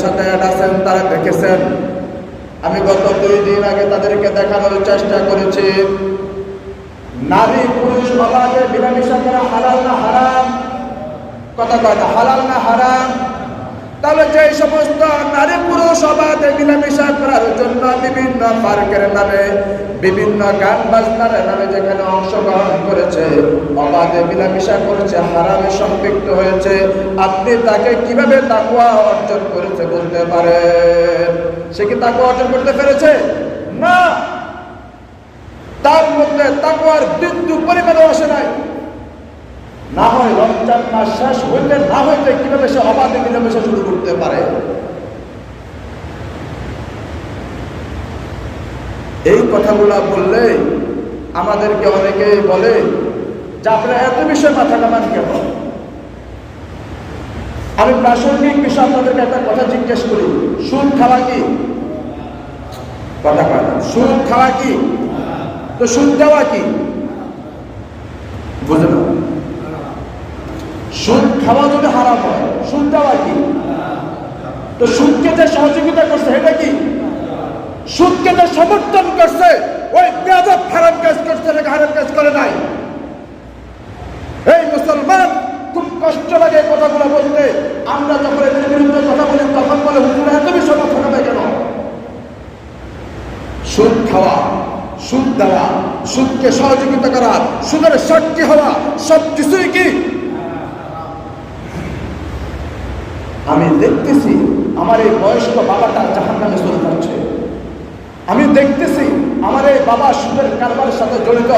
সাথে অ্যাড আছেন তারা দেখেছেন। আমি গত 2 দিন আগে তাদেরকে দেখানোর চেষ্টা করেছি নারী পুরুষ অবাধে মিলামেশা করা হালাল না হারাম? কথা কয় না, হালাল না হারাম? তাহলে যে সমস্ত নারী পুরুষ অবাধে মিলামেশা করার জন্য বিভিন্ন পার্কের নামে বিভিন্ন গান বাজনার নামে যেখানে অংশগ্রহণ করেছে, অবাধে মিলামেশা করেছে, হারামে সম্পৃক্ত হয়েছে, আপনি তাকে কিভাবে তাকওয়া অর্জন করেছে বলতে পারেন? সে কি তাকওয়া অর্জন করতে পেরেছে? না, তার মধ্যে তাকওয়ার বিন্দু পরিমাণও আসে নাই। না হয় রমজান মাস শেষ হইতে না হইতে কিভাবে সে অবাধে মিলামেশা শুরু করতে পারে? এই কথাগুলা বললে আমাদেরকে অনেকেই বলে যে আপনারা এত বিষয় মাথা কামান কেন? আমি প্রাসঙ্গিক বিষয় আপনাদেরকে একটা কথা জিজ্ঞেস করি, সুদ খাওয়া কি? কথা কয় না, সুদ খাওয়া কি? তো সুদ দেওয়া কি? বুঝে না? সুদ খাওয়া যদি হারাম হয়, সুদ দেওয়া কি? তো সুদকে যে সহযোগিতা করছে এটা কি? সুদকে যে সমর্থন করছে ওই বেয়াদব হারাম কাজ করছে, হারাম কাজ করে নাই। এই মুসলমান খুব কষ্ট লাগে এই কথাগুলো বলতে। আমরা যখন এদের বিরুদ্ধে কথা বলি তখন বলে হুজুরা এত বিষয় মাথা খাবে কেন? সুদ খাওয়া, সুদ দেওয়া, সুদকে সহযোগিতা করা, সুদের সাক্ষী হওয়া সব কিছুই কি? আমি দেখতেছি আমার এই বয়স্ক বাবাটা জাহান্নামে চলে যাচ্ছে। আমি দেখতেছি আমার এই বাবা সুদের কারবারের সাথে জড়িত।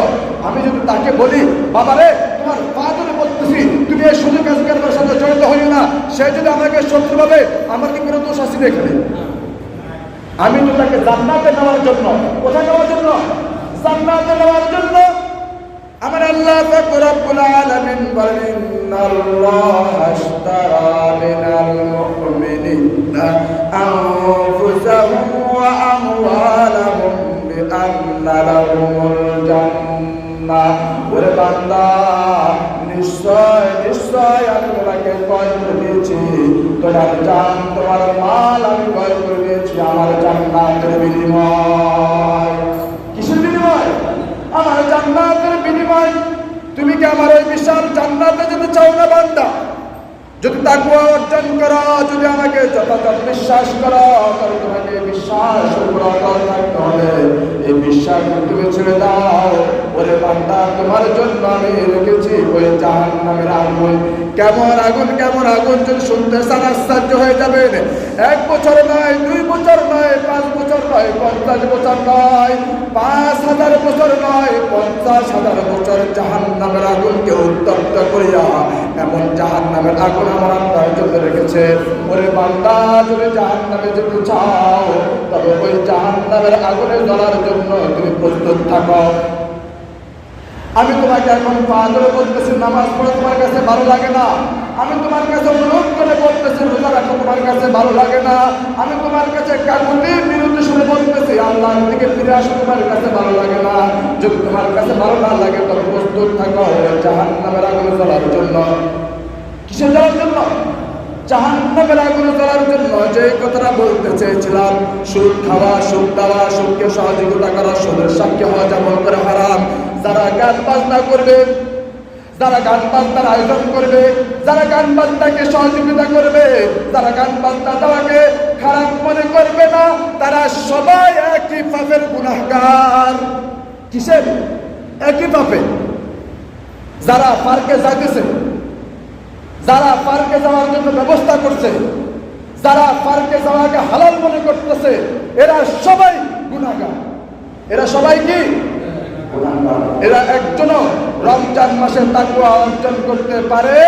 আমি যদি তাকে বলি বাবা রে তোমার পা ধরে বলতেছি তুমি এই সুদের কারবারের সাথে জড়িত হইও না, সে যদি আমাকে শত্রু ভাবে আমার কি কোনো দোষ আছে এখানে? আমি তো তাকে জান্নাতে নেওয়ার জন্য, কোথায় নেওয়ার জন্য? জান্নাতে নেওয়ার জন্য। আমার আল্লাহ রব্বুল আলামিন বলেন ইন্নাল্লাহা আশতারা মিনাল মুমিনিনা আনফুসাহুম ওয়া আমওয়ালাহুম বিআন্না লাহুমুল জান্নাহ। ওরে বান্দা, নিশ্চয় নিশ্চয় আমি তোমাকে ক্রয় করে দিয়েছি, তোমার জান তোমার মাল আমি ক্রয় করে দিয়েছি আমার জান্নাতের বিনিময়। কিসের বিনিময়? আমার জান্নাতের বিনিময়। তুমি কি আমার এই বিশাল জান্নাতে যেতে চাও না বান্দা? যদি তাকওয়া অর্জন করো, যদি আমাকে যথাযথ বিশ্বাস করো, তবে তোমাকে বিশ্বাস উপর অটল থাকতে হবে। এই বিশ্বাস তুমি ছেড়ে দাও, ওরে বান্দা তোমার জন্য আমি রেখেছি ওই জাহান্নামের আগুন। কেমন আগুন, কেমন আগুন যদি শুনতে চান আশ্চর্য হয়ে যাবেন। 1 বছর নয়, 2 বছর নয়, 5 বছর নয়, 50 বছর নয়, 5000 বছর নয়, 50,000 বছর জাহান্নামের আগুনকে উত্তপ্ত করিয়া এমন জাহান্নামের আগুন আমার আল্লাহ জন্য রেখেছে। ওরে বান্দা যদি জাহান্নামে যেতে চাও তবে ওই জাহান্নামের আগুনে জ্বলার জন্য তুমি প্রস্তুত থাকো। আমি তোমাকে এখন পা ধরে বলতেছি নামাজ পড়ে তোমার কাছে ভালো লাগে না। আমি তোমার কাছে অনুরোধ করে বলতেছি রোজা রাখো তোমার কাছে ভালো লাগে না। আমি তোমার কাছে কাকুতি বিরুদ্ধে শুনে বলতেছি আল্লাহর দিকে ফিরে আসো তোমার কাছে ভালো লাগে না। যদি তোমার কাছে ভালো না লাগে তবে প্রস্তুত থাকো জাহান্নামের আগুনে জ্বলার জন্য। কিসের জ্বলার জন্য? জাহান্নামের আগুনে জ্বলার জন্য। যে কথাটা বলতে চেয়েছিলাম, সুদ খাওয়া, সুদ দেওয়া, সুদকে সহযোগিতা করা, সুদের সাক্ষী হওয়া যেমন করে হারাম। যারা গান বাজনা করবে, যারা গান বাজনার আয়োজন করবে, যারা গান বাজনাকে সহযোগিতা করবে, যারা গান বাজনা দেওয়াকে খারাপ মনে করবে না, তারা সবাই একই পাপের গুনাহগার। কিসের? একই পাপে। যারা পার্কে যাইতেছে, যারা পার্কে যাওয়ার জন্য ব্যবস্থা করছে, যারা পার্কে যাওয়াকে হালাল মনে করতেছে, এরা সবাই গুনাহগার। এরা সবাই কি? এরা একজনও রমজান মাসে তাকওয়া অর্জন করতে পারে